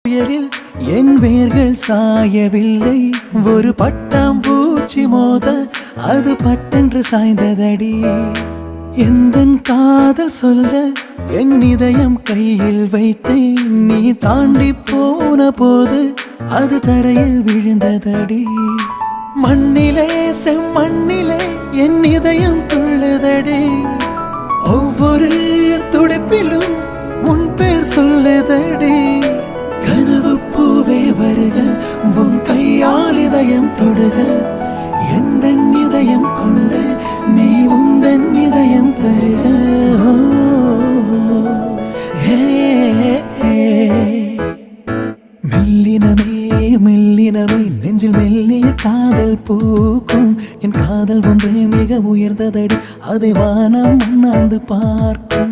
உயரில் என் வேர்கள் சாயவில்லை, ஒரு பட்டாம்பூச்சி மோத அது பட்டென்று சாய்ந்ததடி. எந்தன் காதல் சொல்ல என் இதயம் கையில் வைத்தேன், நீ தாண்டி போன போது அது தரையில் விழுந்ததடி. மண்ணிலே செம்மண்ணிலே என் இதயம் துள்ளுதடி, ஒவ்வொரு துடிப்பிலும் உன் பேர் சொல்லுதடி. கனவு பூவே வருக, உன் கையால் இதயம் தொடுக, எந்தன் இதயம் கொண்டு நீ உந்தன் இதயம் தருக. மெல்லினமே மெல்லினமே நெஞ்சில் மெல்லிய காதல் பூக்கும், என் காதல் ஒன்றே மிக உயர்ந்ததடி, அதை வானம் அண்ணாந்து பார்க்கும்.